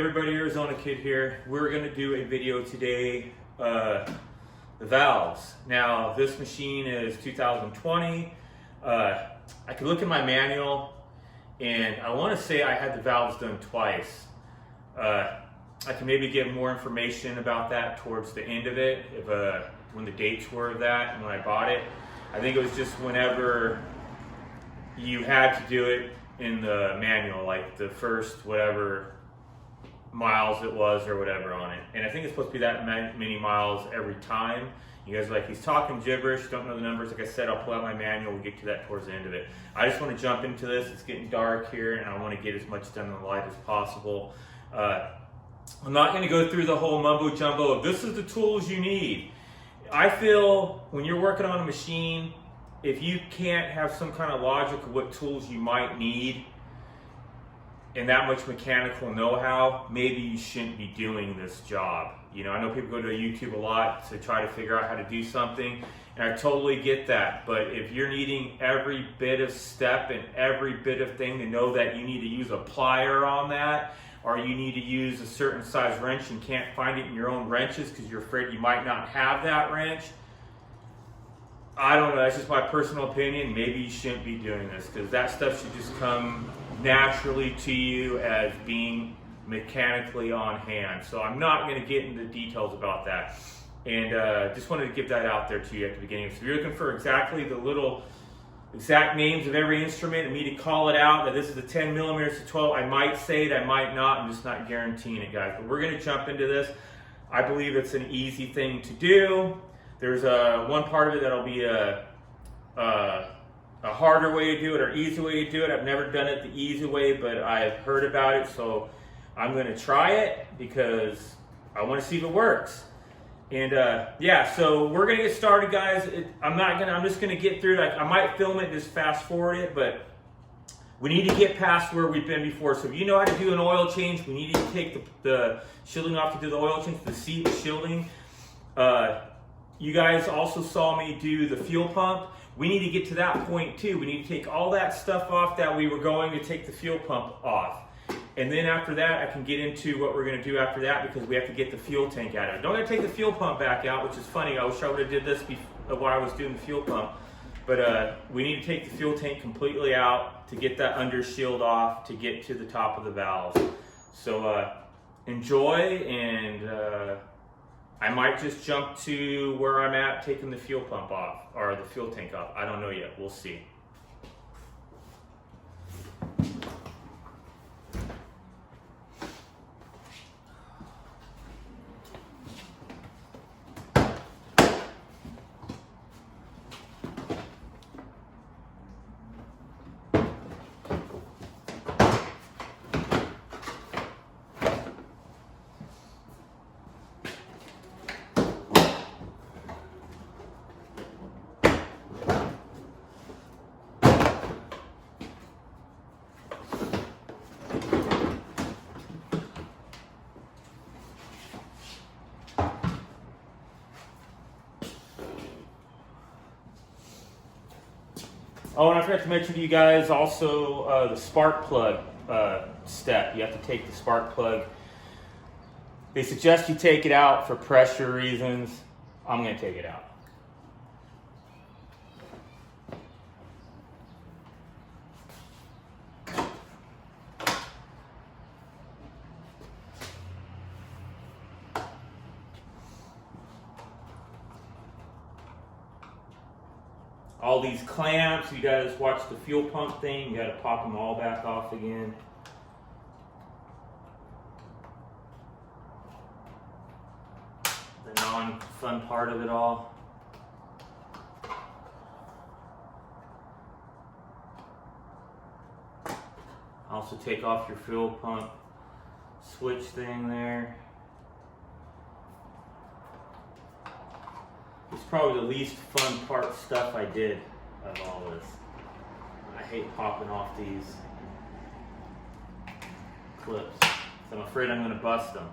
everybody, Arizona Kid here. We're going to do a video today, the valves. Now this machine is 2020. I could look in my manual and I want to say I had the valves done twice. I can maybe get more information about that towards the end of it, if, when the dates were of that and when I bought it. I think it was just whenever you had to do it in the manual, like the first whatever miles it was or whatever on it. And I think it's supposed to be that many miles every time. You guys are like, he's talking gibberish, don't know the numbers. Like I said, I'll pull out my manual, we'll get to that towards the end of it. I just want to jump into this. It's getting dark here and I want to get as much done in the light as possible. I'm not going to go through the whole mumbo jumbo of this is the tools you need. I feel when you're working on a machine, if you can't have some kind of logic of what tools you might need and that much mechanical know-how, maybe you shouldn't be doing this job. You know, I know people go to YouTube a lot to try to figure out how to do something, and I totally get that. But if you're needing every bit of step and every bit of thing to know that you need to use a plier on that, or you need to use a certain size wrench and can't find it in your own wrenches because you're afraid you might not have that wrench, I don't know, that's just my personal opinion. Maybe you shouldn't be doing this because that stuff should just come naturally to you as being mechanically on hand. So I'm not going to get into details about that. And just wanted to give that out there to you at the beginning. So if you're looking for exactly the little exact names of every instrument and me to call it out, that this is a 10 millimeters to 12, I might say it, I might not. I'm just not guaranteeing it, guys. But we're going to jump into this. I believe it's an easy thing to do. There's one part of it that'll be a harder way to do it or easy way to do it. I've never done it the easy way, but I've heard about it, so I'm going to try it because I want to see if it works. And yeah, so we're going to get started, guys. I'm just going to get through it. I might film it and just fast forward it, but we need to get past where we've been before. So if you know how to do an oil change, we need to take the shielding off to do the oil change, the seat shielding. You guys also saw me do the fuel pump. We need to get to that point too. We need to take all that stuff off that we were going to take the fuel pump off. And then after that, I can get into what we're going to do after that because we have to get the fuel tank out of it. Don't have to take the fuel pump back out, which is funny. I wish I would have did this while I was doing the fuel pump. But we need to take the fuel tank completely out to get that under shield off to get to the top of the valves. So enjoy, and I might just jump to where I'm at taking the fuel pump off, or the fuel tank off. I don't know yet, we'll see. Oh, and I forgot to mention to you guys also the spark plug step. You have to take the spark plug. They suggest you take it out for pressure reasons. I'm going to take it out. All these clamps, you guys watch the fuel pump thing, you gotta pop them all back off again. The non-fun part of it all. Also take off your fuel pump switch thing there. It's probably the least fun part stuff I did of all this. I hate popping off these clips. So I'm afraid I'm going to bust them.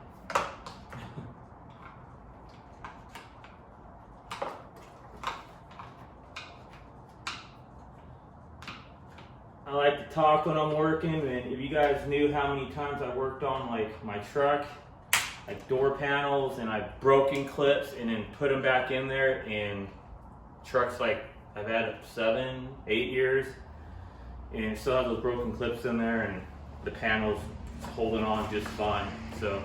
I like to talk when I'm working, and if you guys knew how many times I worked on like my truck, like door panels, and I've broken clips and then put them back in there, and trucks like I've had 7, 8 years, and still have those broken clips in there, and the panels holding on just fine. So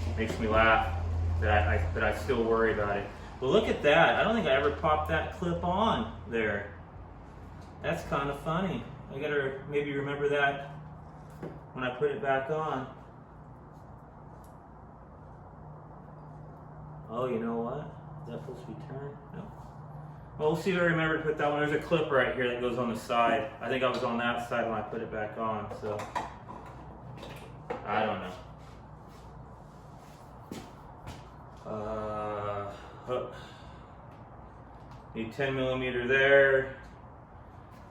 it makes me laugh that I still worry about it. But look at that. I don't think I ever popped that clip on there. That's kind of funny. I gotta maybe remember that when I put it back on. Oh, you know what? Is that supposed to be turned? No. Well, we'll see if I remember to put that one. There's a clip right here that goes on the side. I think I was on that side when I put it back on, so I don't know. Need 10 millimeter there.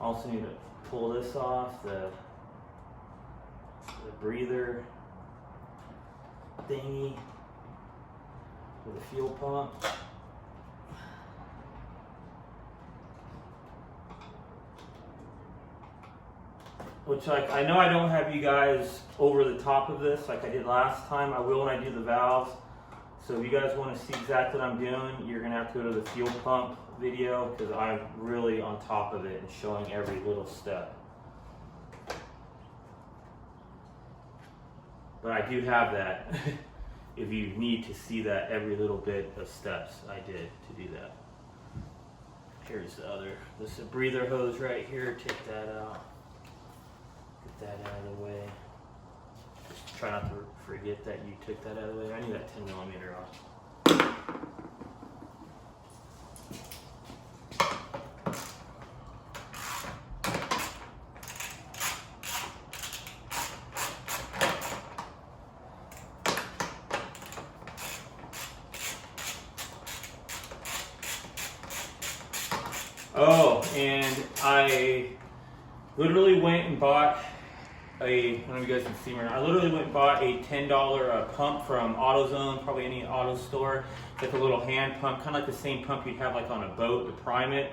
Also need to pull this off, the breather thingy for the fuel pump. Which, like, I know I don't have you guys over the top of this like I did last time. I will when I do the valves. So if you guys want to see exactly what I'm doing, you're going to have to go to the fuel pump video, because I'm really on top of it and showing every little step. But I do have that if you need to see that every little bit of steps I did to do that. Here's the other, this is a breather hose right here. Take that out. Get that out of the way. Just try not to forget that you took that out of the way. I need that 10 millimeter off. Oh, and I literally went and bought I don't know if you guys can see me. I literally went and bought a $10 pump from AutoZone, probably any auto store. It's like a little hand pump, kind of like the same pump you'd have like on a boat to prime it.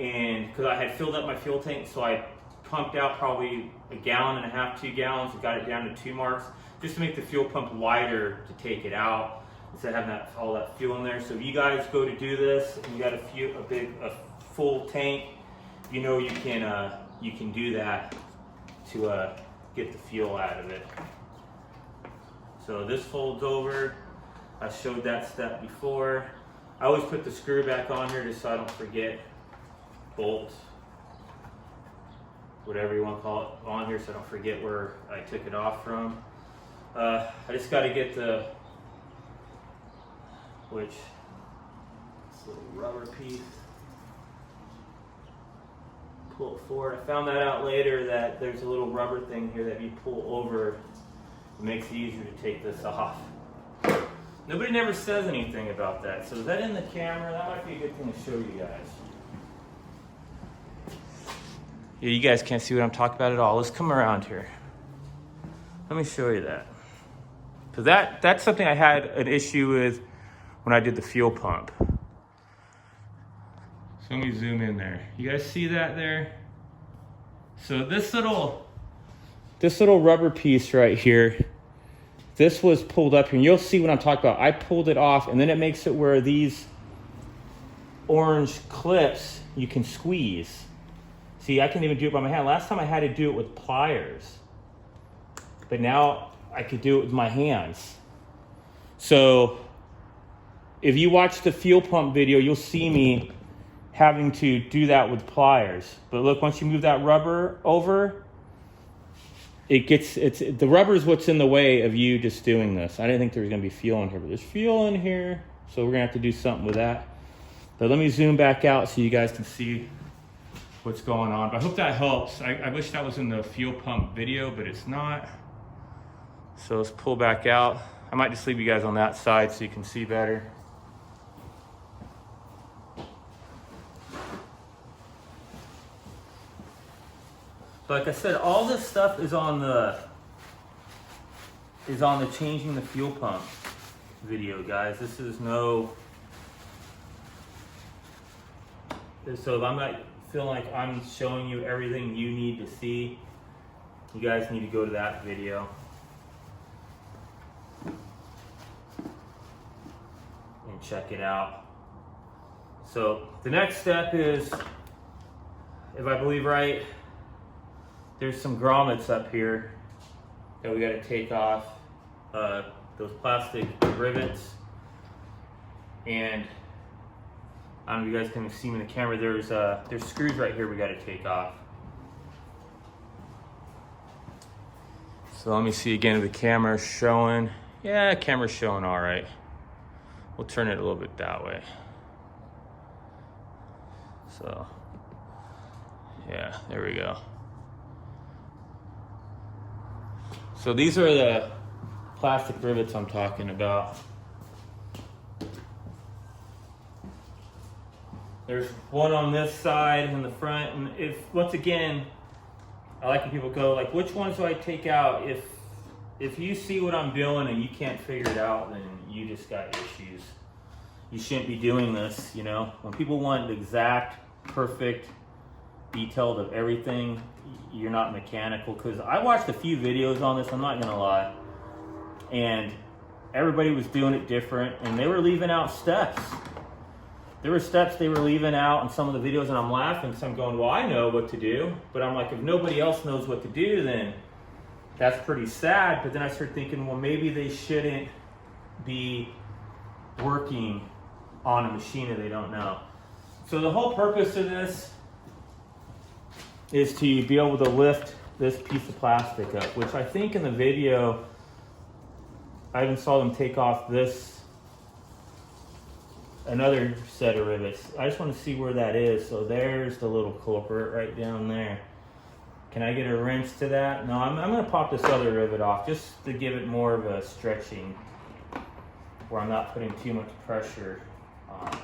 And because I had filled up my fuel tank, so I pumped out probably 1.5 gallons, 2 gallons, and got it down to 2 marks, just to make the fuel pump wider to take it out instead of having all that fuel in there. So if you guys go to do this and you got a full tank, you know you can do that to get the fuel out of it. So this folds over. I showed that step before. I always put the screw back on here just so I don't forget. Bolt, whatever you want to call it, on here so I don't forget where I took it off from. I just got to get this little rubber piece. Pull it forward. I found that out later that there's a little rubber thing here that if you pull over, it makes it easier to take this off. Nobody never says anything about that. So is that in the camera? That might be a good thing to show you guys. Yeah, you guys can't see what I'm talking about at all. Let's come around here. Let me show you that. Because that's something I had an issue with when I did the fuel pump. So let me zoom in there. You guys see that there? So this little rubber piece right here, this was pulled up here, and you'll see what I'm talking about. I pulled it off, and then it makes it where these orange clips you can squeeze. See, I can even do it by my hand. Last time I had to do it with pliers, but now I could do it with my hands. So if you watch the fuel pump video, you'll see me having to do that with pliers. But look, once you move that rubber over, the rubber is what's in the way of you just doing this. I didn't think there was gonna be fuel in here, but there's fuel in here, so we're gonna have to do something with that. But let me zoom back out so you guys can see what's going on. But I hope that helps. I wish that was in the fuel pump video, but it's not. So let's pull back out. I might just leave you guys on that side so you can see better. Like I said, all this stuff is on the changing the fuel pump video, guys. This is no. So if I'm not feel like I'm showing you everything you need to see, you guys need to go to that video. And check it out. So the next step is, if I believe right, there's some grommets up here that we got to take off, those plastic rivets. And I don't know if you guys can see me in the camera, there's screws right here we got to take off. So let me see again if the camera's showing. Yeah, camera's showing all right. We'll turn it a little bit that way. So, yeah, there we go. So these are the plastic rivets I'm talking about. There's one on this side in the front, and once again, I like when people go like, which ones do I take out? If you see what I'm doing and you can't figure it out, then you just got issues. You shouldn't be doing this, you know? When people want exact, perfect, detailed of everything, you're not mechanical. Because I watched a few videos on this, I'm not gonna lie, and everybody was doing it different, and they were leaving out steps. There were steps they were leaving out in some of the videos, and I'm laughing because I'm going, well, I know what to do. But I'm like, if nobody else knows what to do, then that's pretty sad. But then I started thinking, well, maybe they shouldn't be working on a machine that they don't know. So the whole purpose of this is to be able to lift this piece of plastic up, which I think in the video, I even saw them take off another set of rivets. I just want to see where that is. So there's the little culprit right down there. Can I get a wrench to that? No, I'm going to pop this other rivet off just to give it more of a stretching where I'm not putting too much pressure on.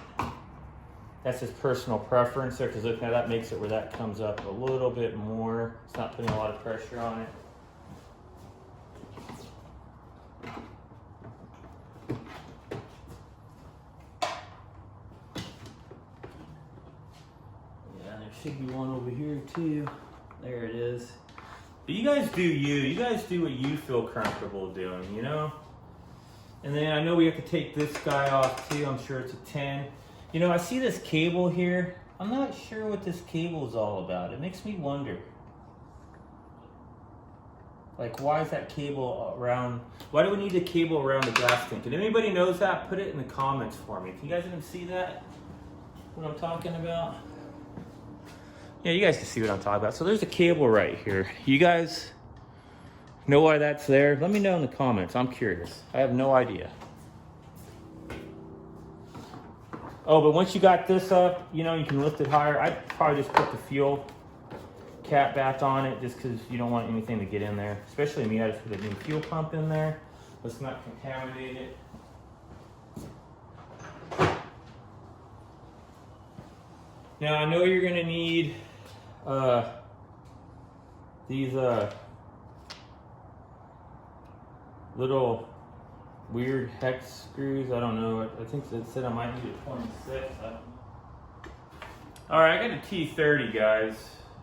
That's just personal preference there, because look, now that makes it where that comes up a little bit more. It's not putting a lot of pressure on it. Should be one over here too. There it is. But you guys do you. You guys do what you feel comfortable doing, you know? And then I know we have to take this guy off too. I'm sure it's a 10. You know, I see this cable here. I'm not sure what this cable is all about. It makes me wonder. Like, why is that cable around? Why do we need a cable around the gas tank? If anybody knows that, put it in the comments for me. Can you guys even see that? What I'm talking about? Yeah, you guys can see what I'm talking about. So there's a cable right here. You guys know why that's there? Let me know in the comments. I'm curious. I have no idea. Oh, but once you got this up, you know, you can lift it higher. I'd probably just put the fuel cap back on it just because you don't want anything to get in there. Especially me, I just put a new fuel pump in there. Let's not contaminate it. Now, I know you're going to need these little weird hex screws. I don't know. I think it said I might need a 26. All right, I got a T30, guys.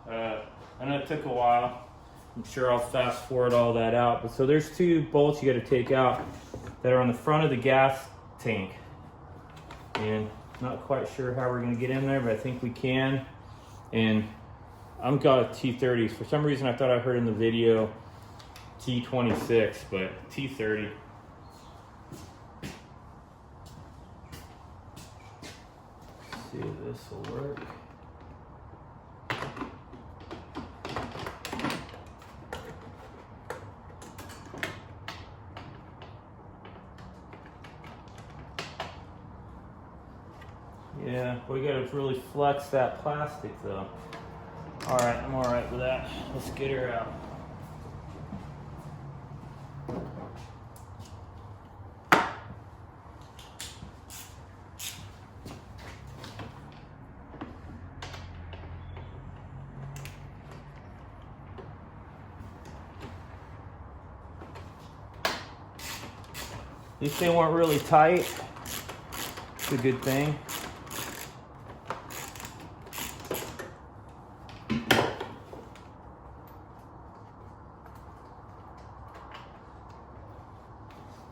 I know it took a while. I'm sure I'll fast forward all that out. But so there's two bolts you got to take out that are on the front of the gas tank. And not quite sure how we're going to get in there, but I think we can. And I'm got a T30. For some reason, I thought I heard in the video T26, but T30. Let's see if this will work. Yeah, we gotta really flex that plastic though. All right, I'm all right with that. Let's get her out. These things weren't really tight. It's a good thing.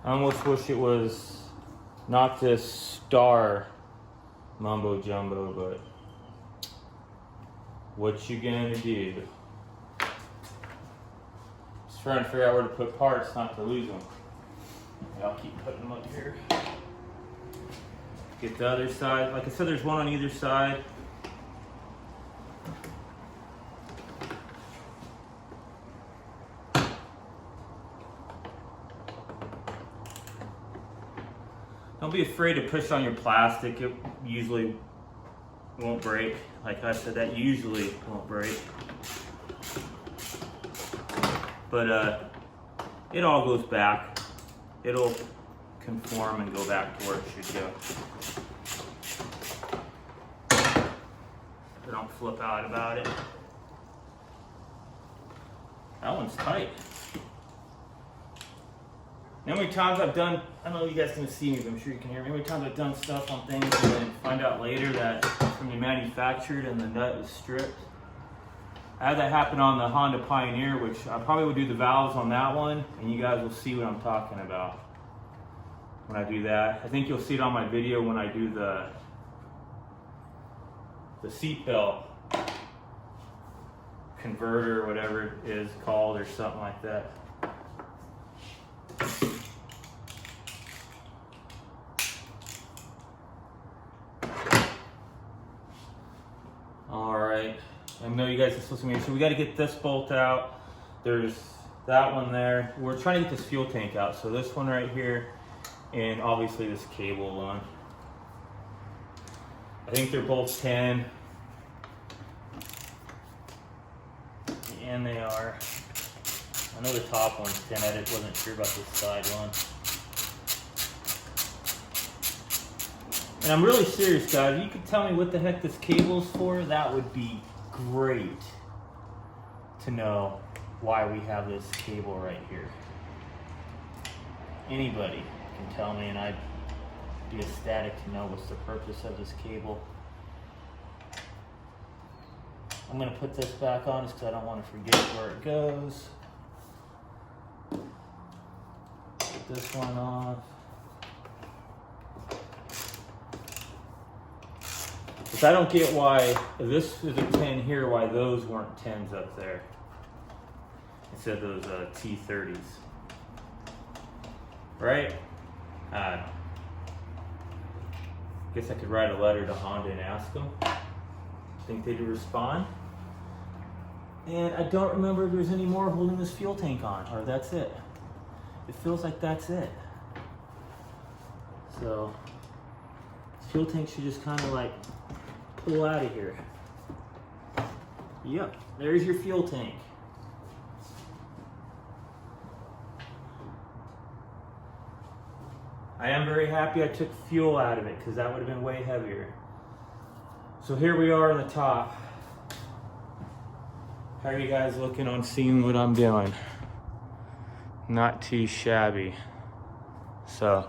I almost wish it was not this star mumbo jumbo, but what you gonna do? Just trying to figure out where to put parts, not to lose them. I'll keep putting them up here. Get the other side. Like I said, there's one on either side. Don't be afraid to push on your plastic. It usually won't break. Like I said, that usually won't break. But it all goes back. It'll conform and go back to where it should go. So don't flip out about it. That one's tight. How many times I've done, I don't know if you guys can see me, but I'm sure you can hear me. How many times I've done stuff on things and then find out later that it's from the manufactured and the nut is stripped. I had that happen on the Honda Pioneer, which I probably would do the valves on that one, and you guys will see what I'm talking about when I do that. I think you'll see it on my video when I do the seatbelt converter, or whatever it is called, or something like that. All right, I know you guys are supposed to me. So we got to get this bolt out. There's that one there. We're trying to get this fuel tank out. So this one right here, and obviously this cable one. I think they're both 10. And they are. I know the top one's 10. I just wasn't sure about this side one. And I'm really serious, guys. If you could tell me what the heck this cable's for, that would be great to know why we have this cable right here. Anybody can tell me, and I'd be ecstatic to know what's the purpose of this cable. I'm gonna put this back on just because I don't want to forget where it goes. Put this one off. But I don't get why, if this is a 10 here, why those weren't 10s up there instead of those T30s. Right? Guess I could write a letter to Honda and ask them. Think they'd respond. And I don't remember if there's any more holding this fuel tank on, or that's it. It feels like that's it. So, this fuel tank should just kind of like pull out of here. Yep, there's your fuel tank. I am very happy I took fuel out of it because that would have been way heavier. So here we are on the top. How are you guys looking on seeing what I'm doing? Not too shabby. So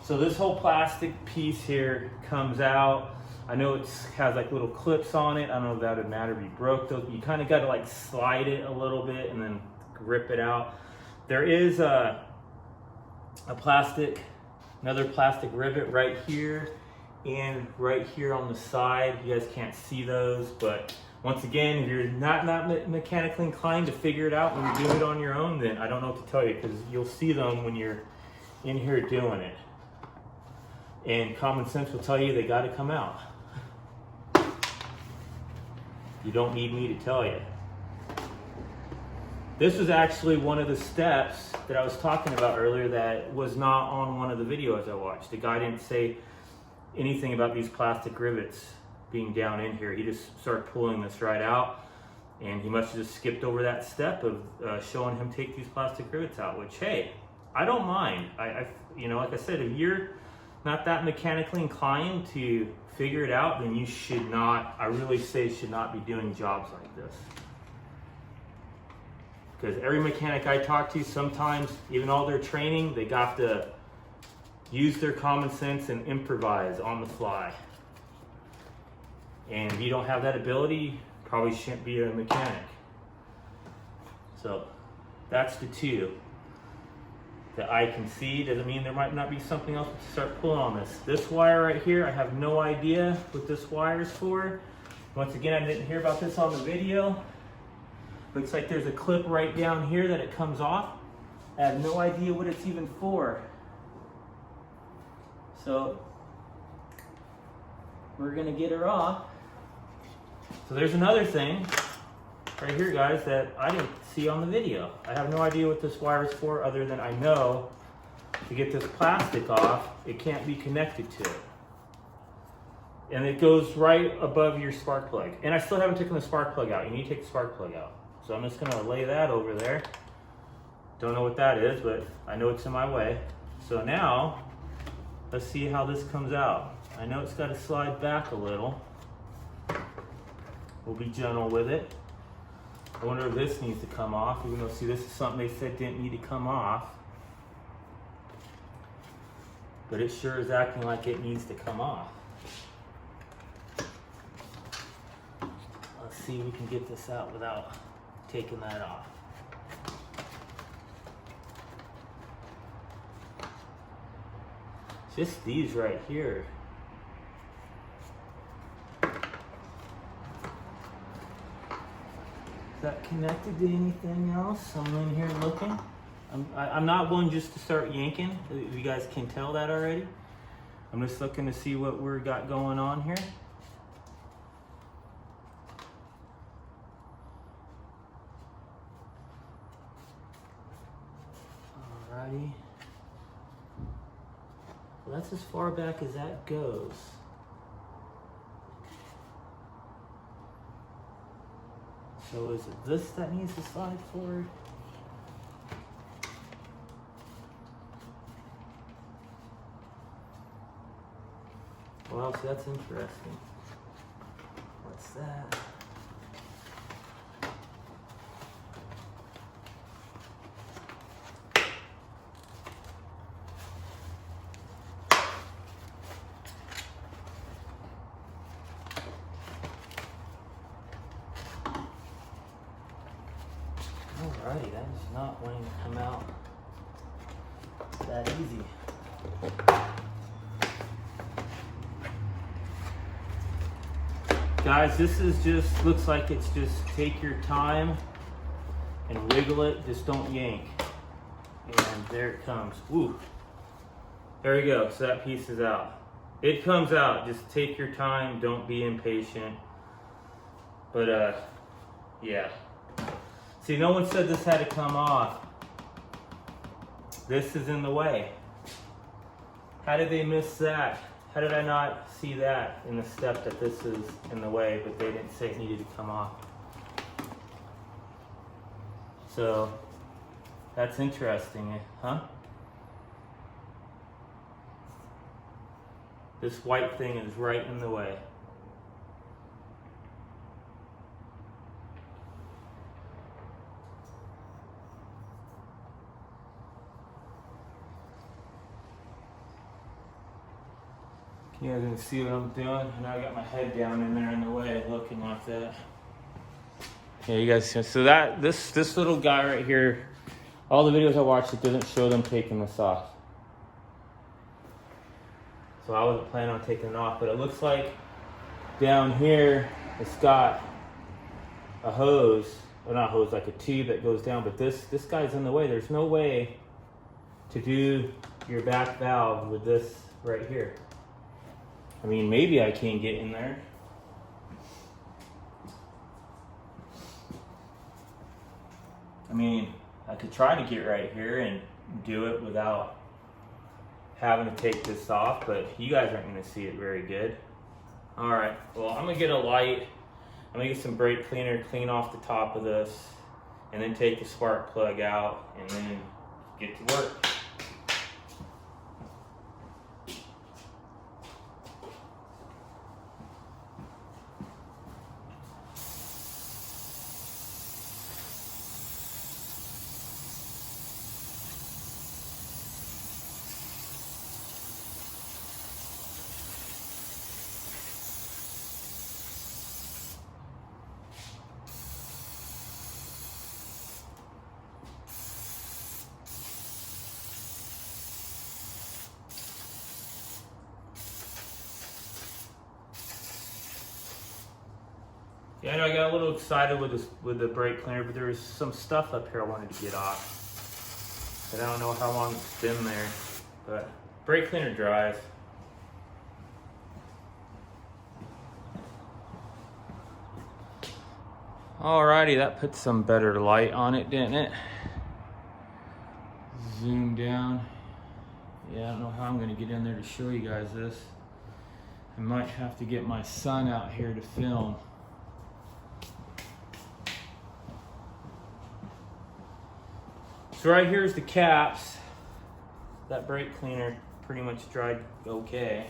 this whole plastic piece here comes out. I know it has like little clips on it. I don't know if that would matter if you broke those. You kind of got to like slide it a little bit and then rip it out. There is another plastic rivet right here and right here on the side. You guys can't see those, but once again, if you're not mechanically inclined to figure it out when you're doing it on your own, then I don't know what to tell you, because you'll see them when you're in here doing it. And common sense will tell you they got to come out. You don't need me to tell you. This was actually one of the steps that I was talking about earlier that was not on one of the videos I watched. The guy didn't say anything about these plastic rivets being down in here. He just started pulling this right out, and he must have just skipped over that step of showing him take these plastic rivets out, which, hey, I don't mind. You know, like I said, if you're not that mechanically inclined to figure it out, then you should not, I really say, should not be doing jobs like this. Because every mechanic I talk to, sometimes, even all their training, they got to use their common sense and improvise on the fly. And if you don't have that ability, probably shouldn't be a mechanic. So that's the two. that I can see. Doesn't mean there might not be something else to start pulling on this. This wire right here, I have no idea what this wire is for. Once again, I didn't hear about this on the video. Looks like there's a clip right down here that it comes off. I have no idea what it's even for. So we're gonna get her off. So there's another thing right here, guys, that I didn't see on the video. I have no idea what this wire is for, other than I know to get this plastic off, it can't be connected to it. And it goes right above your spark plug. And I still haven't taken the spark plug out. You need to take the spark plug out. So I'm just gonna lay that over there. Don't know what that is, but I know it's in my way. So now, let's see how this comes out. I know it's got to slide back a little. We'll be gentle with it. I wonder if this needs to come off, even though, see, this is something they said didn't need to come off. But it sure is acting like it needs to come off. Let's see if we can get this out without taking that off. Just these right here. Is that connected to anything else? I'm in here looking. I'm not one just to start yanking. You guys can tell that already. I'm just looking to see what we've got going on here. Alrighty. Well, that's as far back as that goes. So is it this that needs to slide forward? Wow, so that's interesting. What's that? Alrighty, that is not going to come out that easy. Guys, this is just, looks like it's just take your time and wiggle it, just don't yank. And there it comes. Woo. There we go, so that piece is out. It comes out, just take your time, don't be impatient. But yeah. See, no one said this had to come off. This is in the way. How did they miss that? How did I not see that in the step that this is in the way, but they didn't say it needed to come off? So, that's interesting, huh? This white thing is right in the way. You guys can see what I'm doing? Now I got my head down in there in the way, looking like that. Yeah, you guys see. So that this little guy right here, all the videos I watched, it doesn't show them taking this off. So I wasn't planning on taking it off, but it looks like down here it's got a hose, well, not hose, like a tube that goes down. But this guy's in the way. There's no way to do your back valve with this right here. I mean, maybe I can get in there. I mean, I could try to get right here and do it without having to take this off, but you guys aren't going to see it very good. All right, well, I'm going to get a light. I'm going to get some brake cleaner, clean off the top of this, and then take the spark plug out, and then get to work. Yeah, I know I got a little excited with the brake cleaner, but there was some stuff up here I wanted to get off. But I don't know how long it's been there. But brake cleaner dries. Alrighty, that put some better light on it, didn't it? Zoom down. Yeah, I don't know how I'm gonna get in there to show you guys this. I might have to get my son out here to film. So right here's the caps. That brake cleaner pretty much dried okay.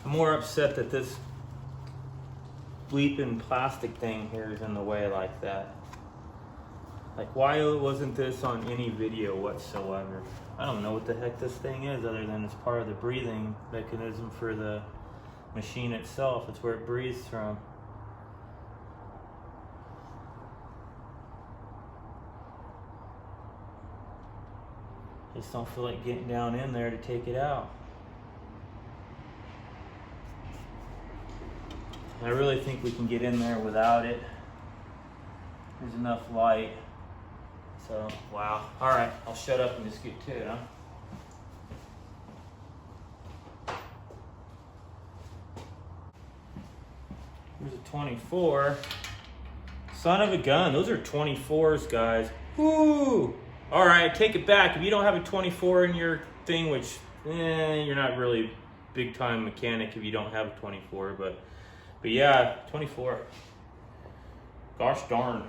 I'm more upset that this bleeping plastic thing here is in the way like that. Like, why wasn't this on any video whatsoever? I don't know what the heck this thing is other than it's part of the breathing mechanism for the machine itself. It's where it breathes from. Just don't feel like getting down in there to take it out. I really think we can get in there without it. There's enough light. So, wow. All right, I'll shut up and just get to it, huh? Here's a 24. Son of a gun, those are 24s, guys. Woo! All right, take it back. If you don't have a 24 in your thing, which, you're not really big time mechanic if you don't have a 24, but yeah, 24. Gosh darn.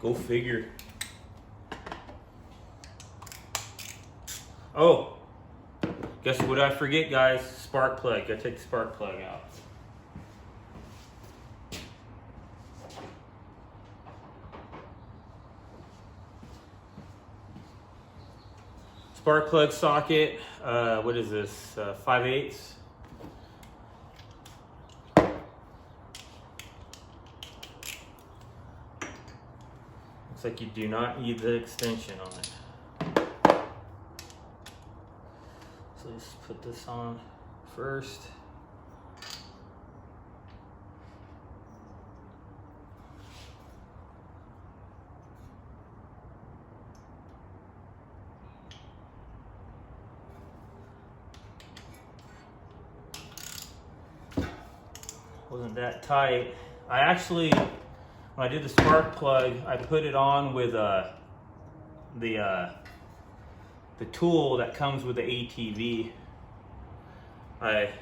Go figure. Oh, guess what I forget, guys? Spark plug. Gotta take the spark plug out. Spark plug socket, what is this, 5/8? Looks like you do not need the extension on it. So let's put this on first. Wasn't that tight. I actually, when I did the spark plug, I put it on with the tool that comes with the ATV. If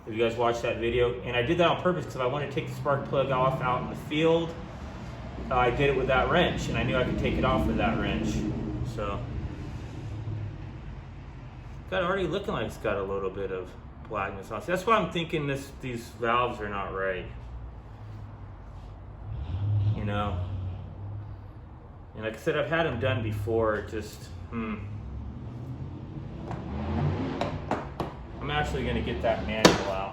you guys watched that video, and I did that on purpose because I wanted to take the spark plug off out in the field. I did it with that wrench, and I knew I could take it off with that wrench. So, got already looking like it's got a little bit of blackness on. So that's why I'm thinking these valves are not right. You know, and like I said, I've had them done before. Just I'm actually going to get that manual out.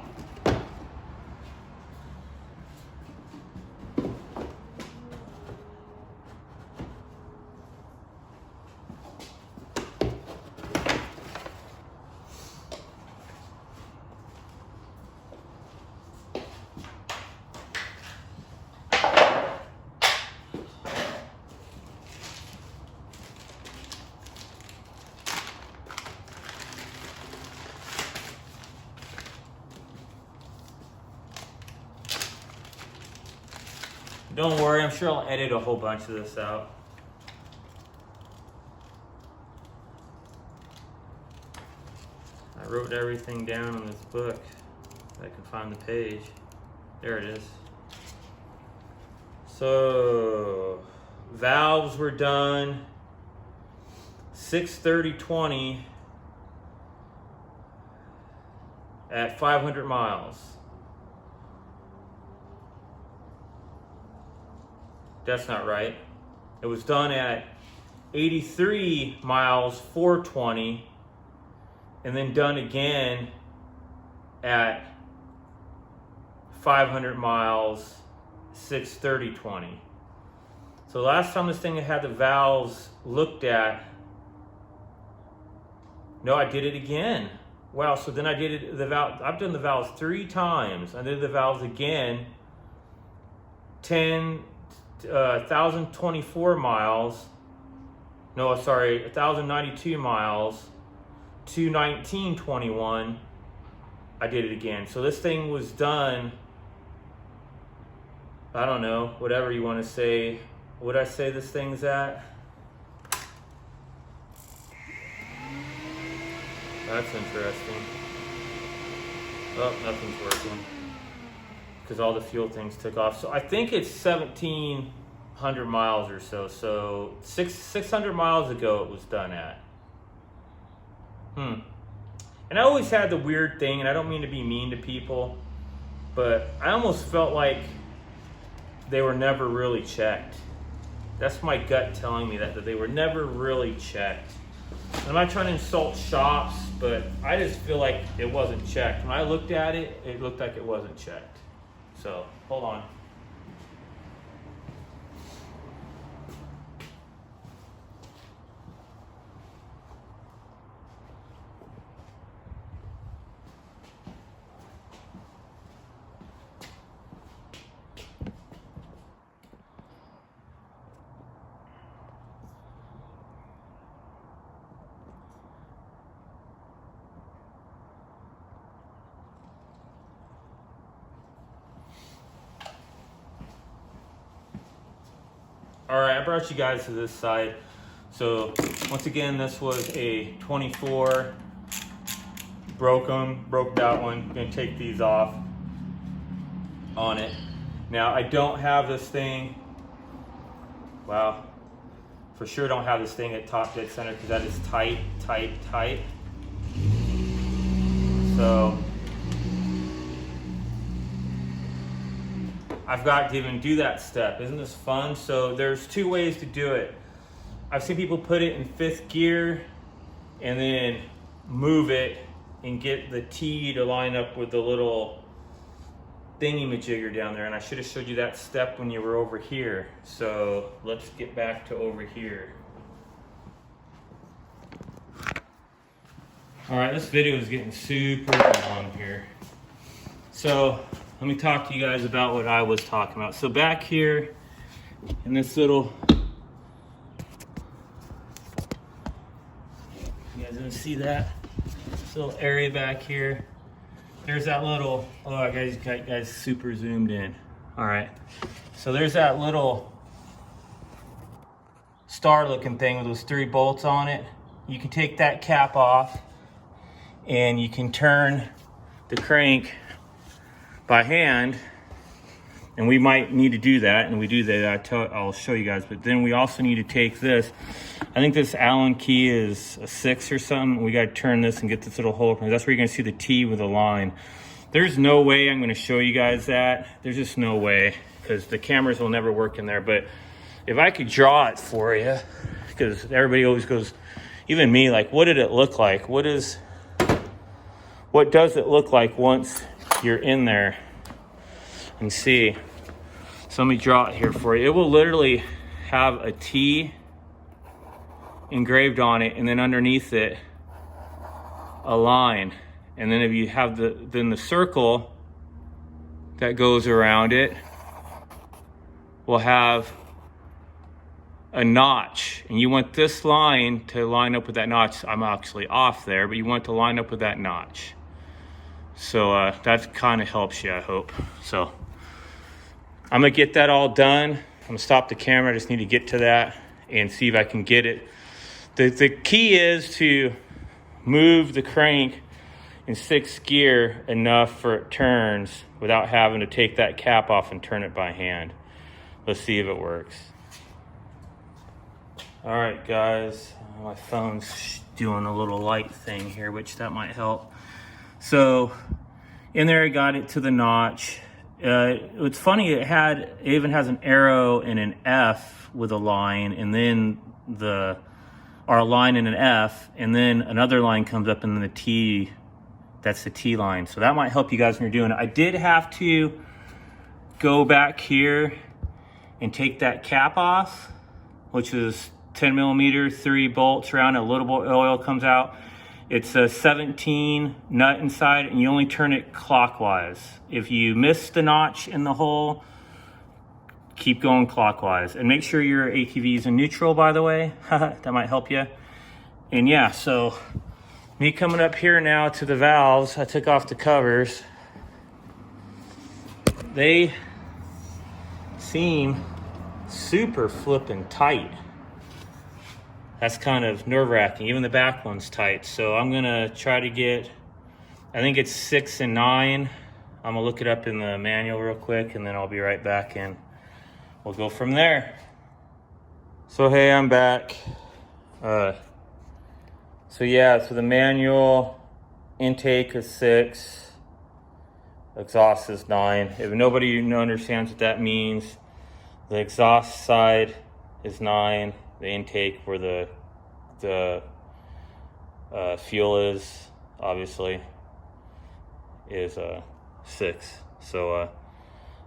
Don't worry, I'm sure I'll edit a whole bunch of this out. I wrote everything down in this book. I can find the page. There it is. So, valves were done 6/30/20 at 500 miles. That's not right. It was done at 83 miles 420 and then done again at 500 miles, 6:30:20. So last time this thing had the valves looked at, no, I did it again. Wow, so then I did it, I've done the valves 3 times. I did the valves again, 1,024 miles, no, sorry, 1,092 miles, 219:21, I did it again. So this thing was done, I don't know, whatever you want to say. What I say this thing's at? That's interesting. Oh, nothing's working because all the fuel things took off. So I think it's 1,700 miles or so. So 600 miles ago it was done at. And I always had the weird thing, and I don't mean to be mean to people, but I almost felt like they were never really checked. That's my gut telling me that they were never really checked. I'm not trying to insult shops, but I just feel like it wasn't checked. When I looked at it, it looked like it wasn't checked. So, hold on. All right, I brought you guys to this side. So once again, this was a 24, broke that one. Gonna take these off on it. Now I don't have this thing, wow, for sure don't have this thing at top dead center because that is tight. So I've got to even do that step. Isn't this fun? So there's 2 ways to do it. I've seen people put it in 5th gear and then move it and get the T to line up with the little thingy-majigger down there. And I should have showed you that step when you were over here. So let's get back to over here. All right, this video is getting super long here. So let me talk to you guys about what I was talking about. So back here in this little, you guys gonna see that? This little area back here. There's that little, oh guys super zoomed in. All right, so there's that little star looking thing with those 3 bolts on it. You can take that cap off and you can turn the crank by hand, and we might need to do that, and we do that. I'll show you guys. But then we also need to take this. I think this Allen key is a 6 or something. We got to turn this and get this little hole. That's where you're going to see the T with a line. There's no way I'm going to show you guys that. There's just no way because the cameras will never work in there. But if I could draw it for you, because everybody always goes, even me, like, what did it look like? What does it look like once you're in there? And see, so let me draw it here for you. It will literally have a T engraved on it, and then underneath it a line, and then if you have the circle that goes around it will have a notch, and you want this line to line up with that notch. I'm actually off there, but you want to line up with that notch. So that kind of helps you, I hope. So I'm gonna get that all done. I'm gonna stop the camera. I just need to get to that and see if I can get it. The key is to move the crank in 6th gear enough for it turns without having to take that cap off and turn it by hand. Let's see if it works. All right, guys, my phone's doing a little light thing here, which that might help. So in there, I got it to the notch. It's funny, it even has an arrow and an F with a line, and then the are a line and an F, and then another line comes up and then the T, that's the T line. So that might help you guys when you're doing it. I did have to go back here and take that cap off, which is 10 millimeter, 3 bolts around it, a little bit of oil comes out. It's a 17 nut inside, and you only turn it clockwise. If you miss the notch in the hole, keep going clockwise. And make sure your ATV is in neutral, by the way. That might help you. And yeah, so me coming up here now to the valves, I took off the covers. They seem super flippin' tight. That's kind of nerve-wracking. Even the back one's tight. So I'm gonna try to get, I think it's 6 and 9. I'm gonna look it up in the manual real quick, and then I'll be right back and we'll go from there. So hey, I'm back. So yeah, so the manual intake is 6, exhaust is 9. If nobody understands what that means, the exhaust side is 9. The intake where the fuel is, obviously, is 6. So I'm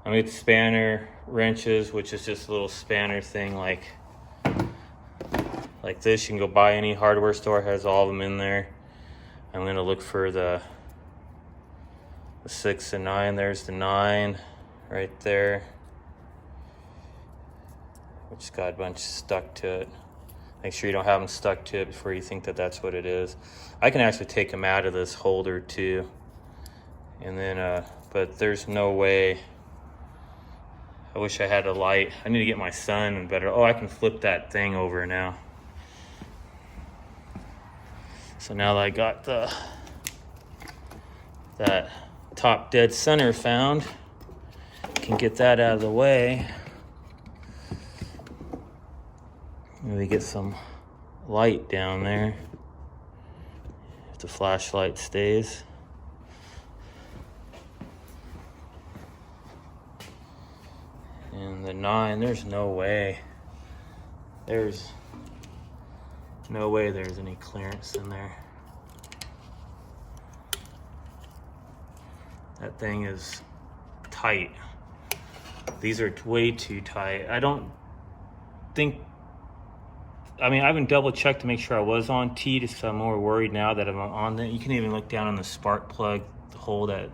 gonna get the spanner wrenches, which is just a little spanner thing like this. You can go buy any hardware store, has all of them in there. I'm gonna look for the 6 and 9. There's the 9 right there, which got a bunch stuck to it. Make sure you don't have them stuck to it before you think that that's what it is. I can actually take them out of this holder too. And then, but there's no way. I wish I had a light. I need to get my son and better. Oh, I can flip that thing over now. So now that I got that top dead center found, I can get that out of the way. Maybe get some light down there if the flashlight stays. And the 9, there's no way. There's no way there's any clearance in there. That thing is tight. These are way too tight. I don't think, I mean, I haven't double checked to make sure I was on T, just so I'm more worried now that I'm on there. You can even look down on the spark plug, the hole that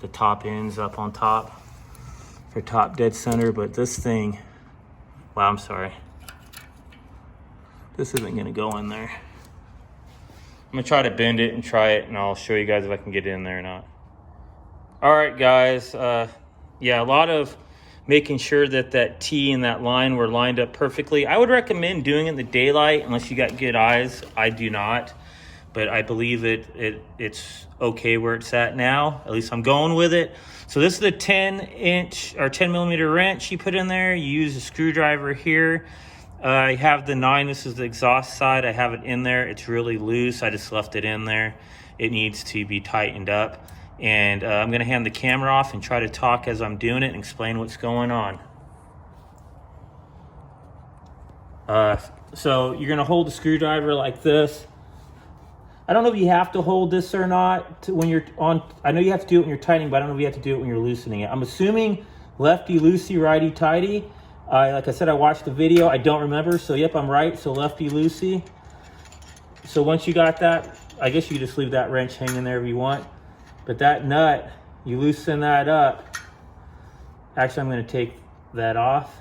the top ends up on top for top dead center. But this thing, wow, I'm sorry. This isn't gonna go in there. I'm gonna try to bend it and try it, and I'll show you guys if I can get it in there or not. All right, guys. Yeah, a lot of making sure that that T and that line were lined up perfectly. I would recommend doing it in the daylight unless you got good eyes. I do not, but I believe it's okay where it's at now. At least I'm going with it. So this is a 10-inch or 10 millimeter wrench you put in there. You use a screwdriver here. I have the 9. This is the exhaust side. I have it in there. It's really loose. I just left it in there. It needs to be tightened up. And I'm going to hand the camera off and try to talk as I'm doing it and explain what's going on. So you're going to hold the screwdriver like this. I don't know if you have to hold this or not when you're on. I know you have to do it when you're tightening, but I don't know if you have to do it when you're loosening it. I'm assuming lefty loosey, righty tighty. Like I said, I watched the video. I don't remember. So yep, I'm right. So lefty loosey. So once you got that, I guess you can just leave that wrench hanging there if you want. But that nut, you loosen that up. Actually, I'm going to take that off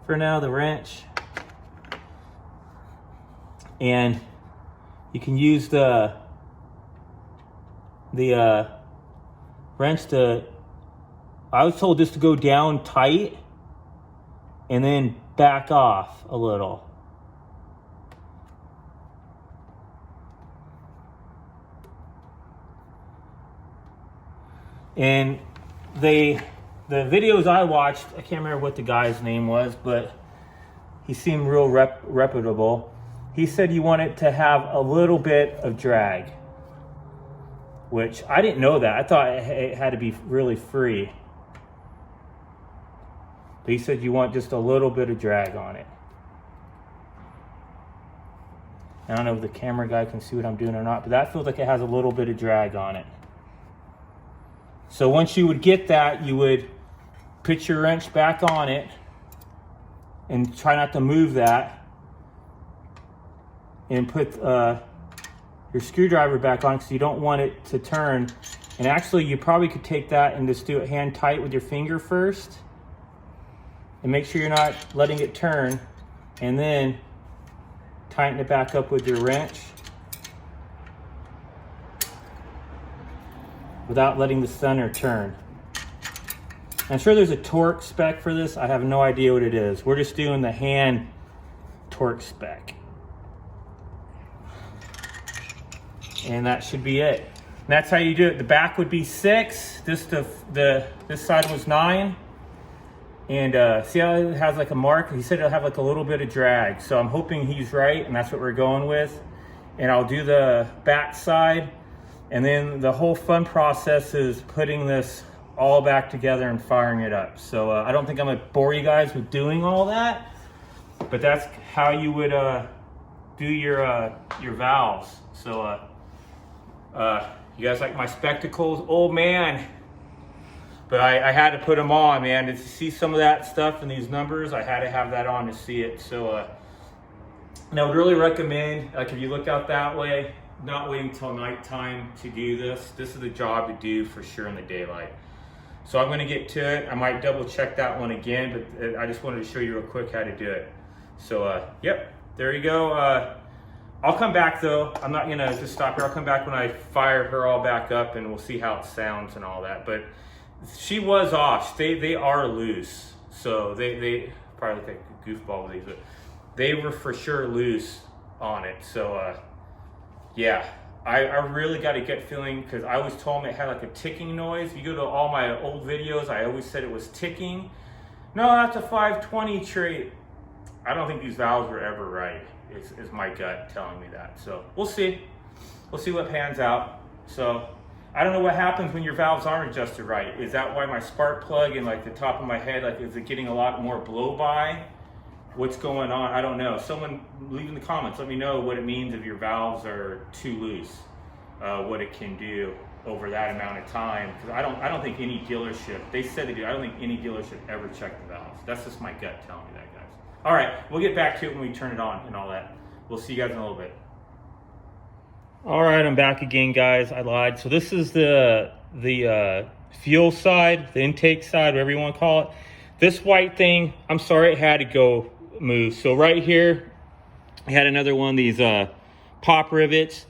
for now, the wrench. And you can use the wrench to, I was told just to go down tight and then back off a little. And the videos I watched, I can't remember what the guy's name was, but he seemed real reputable. He said you want it to have a little bit of drag, which I didn't know that. I thought it had to be really free. But he said you want just a little bit of drag on it. I don't know if the camera guy can see what I'm doing or not, but that feels like it has a little bit of drag on it. So once you would get that, you would put your wrench back on it and try not to move that, and put your screwdriver back on because you don't want it to turn. And actually, you probably could take that and just do it hand tight with your finger first, and make sure you're not letting it turn, and then tighten it back up with your wrench without letting the center turn. I'm sure there's a torque spec for this. I have no idea what it is. We're just doing the hand torque spec. And that should be it. And that's how you do it. The back would be 6. This side was 9. And see how it has like a mark? He said it'll have like a little bit of drag. So I'm hoping he's right, and that's what we're going with. And I'll do the back side. And then the whole fun process is putting this all back together and firing it up. So I don't think I'm gonna bore you guys with doing all that, but that's how you would do your valves. So you guys like my spectacles? Oh man. But I had to put them on, man. To see some of that stuff and these numbers, I had to have that on to see it. So and I would really recommend, like, if you look out that way, not waiting until nighttime to do this. This is the job to do for sure in the daylight. So I'm gonna get to it. I might double check that one again, but I just wanted to show you real quick how to do it. So yep, there you go. I'll come back though. I'm not gonna just stop here. I'll come back when I fire her all back up, and we'll see how it sounds and all that. But she was off. They are loose. So they probably look like a goofball with these, but they were for sure loose on it. So yeah. I really got a gut feeling, because I always told them it had like a ticking noise. If you go to all my old videos, I always said it was ticking. No, that's a 520 trait. I don't think these valves were ever right, is my gut telling me that. So we'll see. We'll see what pans out. So I don't know what happens when your valves aren't adjusted right. Is that why my spark plug and like the top of my head, like, is it getting a lot more blow by? What's going on? I don't know. Someone leave in the comments. Let me know what it means if your valves are too loose. What it can do over that amount of time. Because I don't think any dealership, they said they do, I don't think any dealership ever checked the valves. That's just my gut telling me that, guys. All right, we'll get back to it when we turn it on and all that. We'll see you guys in a little bit. All right, I'm back again, guys. I lied. So this is the fuel side, the intake side, whatever you want to call it. This white thing, I'm sorry, it had to go move. So right here, I had another one of these pop rivets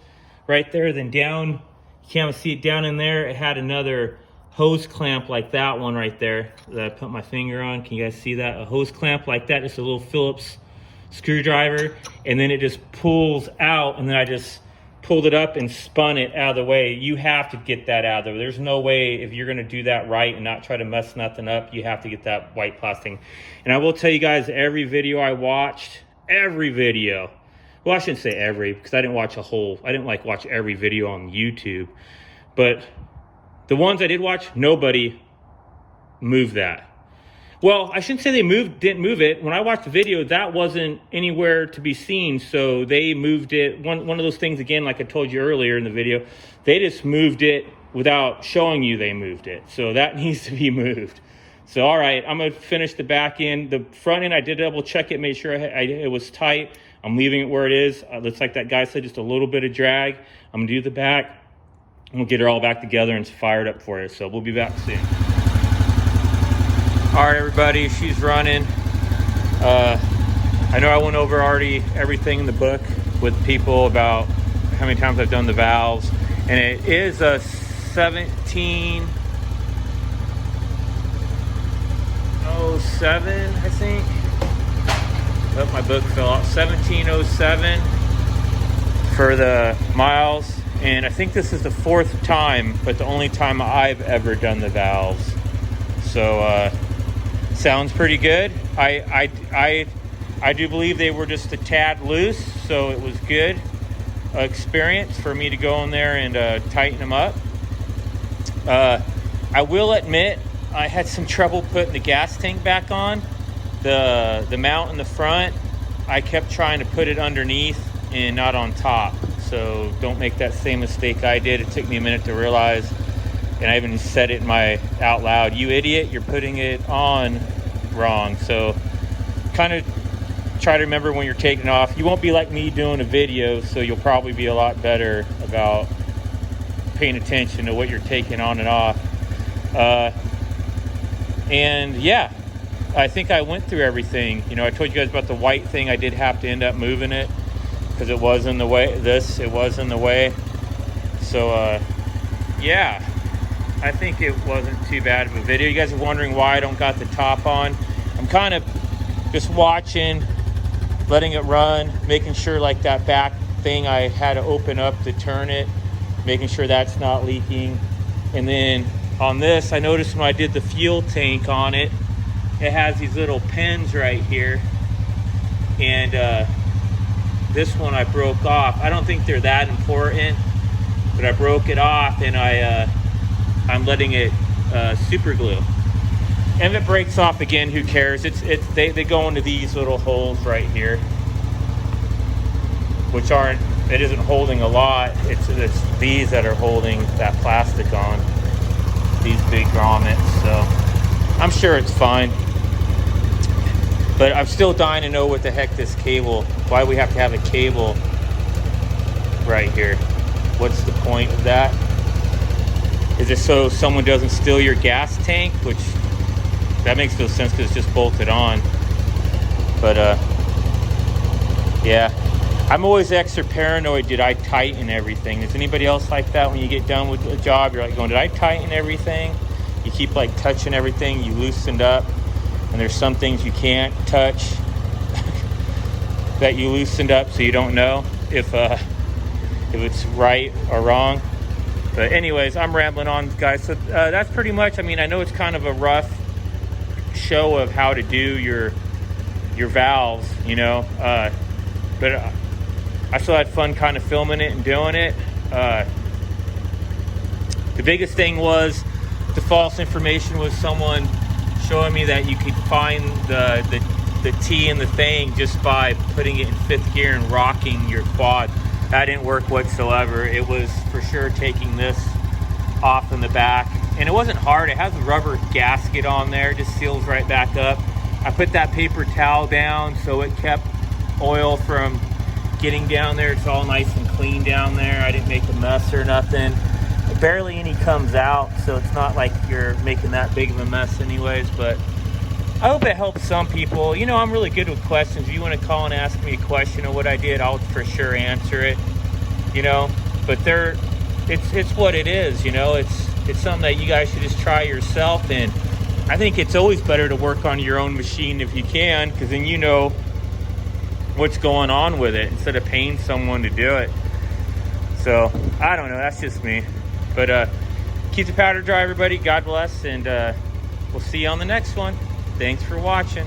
right there. Then down, you can't see it down in there, it had another hose clamp like that one right there that I put my finger on. Can you guys see that? A hose clamp like that, just a little Phillips screwdriver, and then it just pulls out, and then I just pulled it up and spun it out of the way. You have to get that out of there. There's no way, if you're gonna do that right and not try to mess nothing up, you have to get that white plastic. And I will tell you guys, every video I watched, every video, well, I shouldn't say every, because I didn't watch watch every video on YouTube, but the ones I did watch, nobody moved that. Well, I shouldn't say they didn't move it. When I watched the video, that wasn't anywhere to be seen, so they moved it. One of those things, again, like I told you earlier in the video, they just moved it without showing you they moved it. So that needs to be moved. So, all right, I'm going to finish the back end. The front end, I did double check it, made sure it was tight. I'm leaving it where it is. Looks like that guy said just a little bit of drag. I'm going to do the back. I'm going to get her all back together and fire it up for you. So we'll be back soon. All right, everybody, she's running. I know I went over already everything in the book with people about how many times I've done the valves, and it is a 1707, I think. Oh, my book fell out. 1707 for the miles, and I think this is the 4th time, but the only time I've ever done the valves. So sounds pretty good. I do believe they were just a tad loose, so it was good experience for me to go in there and tighten them up. I will admit I had some trouble putting the gas tank back on. The mount in the front, I kept trying to put it underneath and not on top. So don't make that same mistake I did. It took me a minute to realize, and I even said it in my out loud, you idiot, you're putting it on wrong. So kind of try to remember when you're taking off. You won't be like me doing a video, so you'll probably be a lot better about paying attention to what you're taking on and off. And yeah, I think I went through everything. You know, I told you guys about the white thing. I did have to end up moving it because it was in the way. It was in the way. So yeah, I think it wasn't too bad of a video. You guys are wondering why I don't got the top on. I'm kind of just watching, letting it run, making sure like that back thing I had to open up to turn it, making sure that's not leaking. And then on this, I noticed when I did the fuel tank on it, it has these little pins right here. And this one I broke off. I don't think they're that important, but I broke it off, and I'm letting it super glue. And if it breaks off again, who cares? They go into these little holes right here, which it isn't holding a lot. It's these that are holding that plastic on, these big grommets. So I'm sure it's fine. But I'm still dying to know what the heck this cable, why we have to have a cable right here. What's the point of that? Is it so someone doesn't steal your gas tank? Which, that makes no sense because it's just bolted on. But yeah, I'm always extra paranoid. Did I tighten everything? Is anybody else like that? When you get done with a job, you're like going, did I tighten everything? You keep like touching everything, you loosened up, and there's some things you can't touch that you loosened up, so you don't know if it's right or wrong. But anyways, I'm rambling on, guys. So that's pretty much, I mean, I know it's kind of a rough show of how to do your valves, you know, but I still had fun kind of filming it and doing it. The biggest thing was the false information was someone showing me that you could find the T in the thing just by putting it in 5th gear and rocking your quad. That didn't work whatsoever. It was for sure taking this off in the back, and it wasn't hard. It has a rubber gasket on there, just seals right back up. I put that paper towel down so it kept oil from getting down there. It's all nice and clean down there. I didn't make a mess or nothing. Barely any comes out, so it's not like you're making that big of a mess anyways. But I hope it helps some people. You know, I'm really good with questions. If you want to call and ask me a question of what I did, I'll for sure answer it, you know. But it's what it is, you know. It's something that you guys should just try yourself. And I think it's always better to work on your own machine if you can, because then you know what's going on with it instead of paying someone to do it. So I don't know, that's just me. But keep the powder dry, everybody. God bless, and we'll see you on the next one. Thanks for watching.